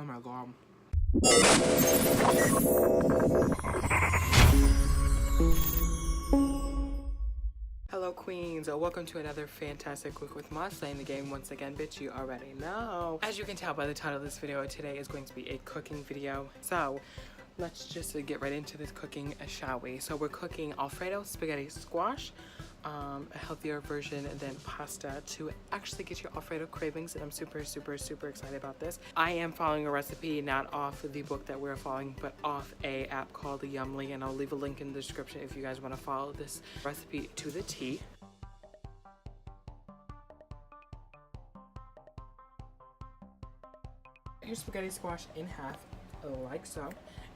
Oh my god. Hello queens, welcome to another fantastic Cook with Ma, playing the game once again, bitch, you already know. As you can tell by the title of this video, today is going to be a cooking video. So let's just get right into this cooking, shall we? So we're cooking Alfredo spaghetti squash, a healthier version than pasta to actually get your Alfredo cravings, and I'm super excited about this. I am following a recipe not off the book that we're following, but off a app called Yumly, and I'll leave a link in the description if you guys want to follow this recipe to the T. Your spaghetti squash in half, like so,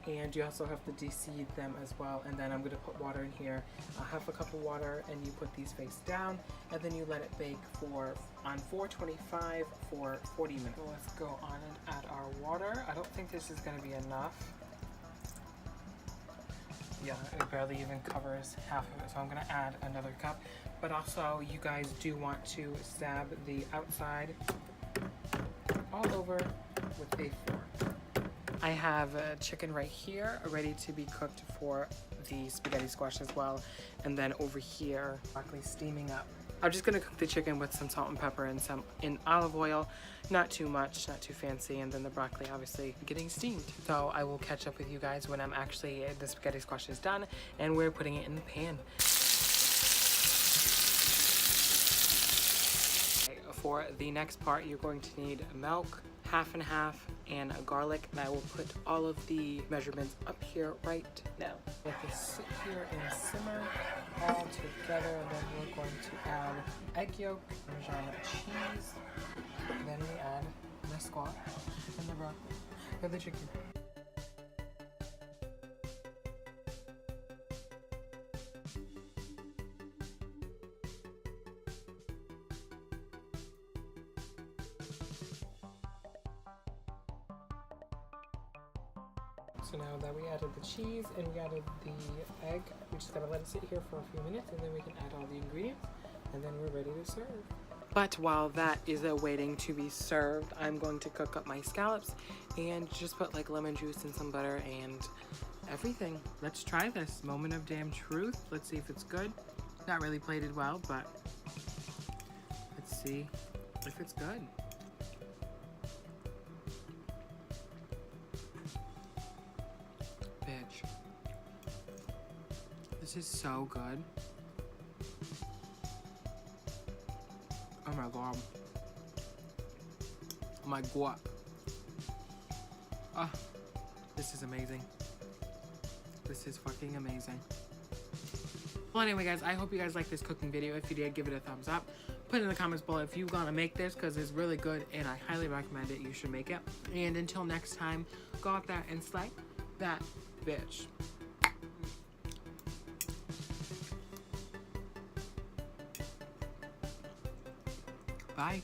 and you also have to de-seed them as well. And then I'm going to put water in here, half a cup of water, and you put these face down, and then you let it bake on 425 for 40 minutes. So let's go on and add our water. I don't think this is going to be enough. Yeah, it barely even covers half of it, so I'm going to add another cup. But also, you guys do want to stab the outside all over with a fork. I have chicken right here ready to be cooked for the spaghetti squash as well, and then over here broccoli steaming up. I'm just gonna cook the chicken with some salt and pepper and some in olive oil, not too much, not too fancy, and then the broccoli obviously getting steamed. So I will catch up with you guys when the spaghetti squash is done and we're putting it in the pan. For the next part, you're going to need milk, half and half, and a garlic, and I will put all of the measurements up here right now. Let this sit here and simmer all together, and then we're going to add egg yolk, Parmesan cheese, and then we add the squash and the broccoli and the chicken. So now that we added the cheese and we added the egg, we just gotta let it sit here for a few minutes, and then we can add all the ingredients, and then we're ready to serve. But while that is waiting to be served, I'm going to cook up my scallops and just put like lemon juice and some butter and everything. Let's try this. Moment of damn truth. Let's see if it's good. Not really plated well, but let's see if it's good. Bitch. This is so good. Oh my god. Oh my god. Ah, this is amazing. This is fucking amazing. Well, anyway, guys, I hope you guys liked this cooking video. If you did, give it a thumbs up. Put in the comments below if you're gonna make this, because it's really good and I highly recommend it. You should make it. And until next time, go out there and slay that bitch. Bye.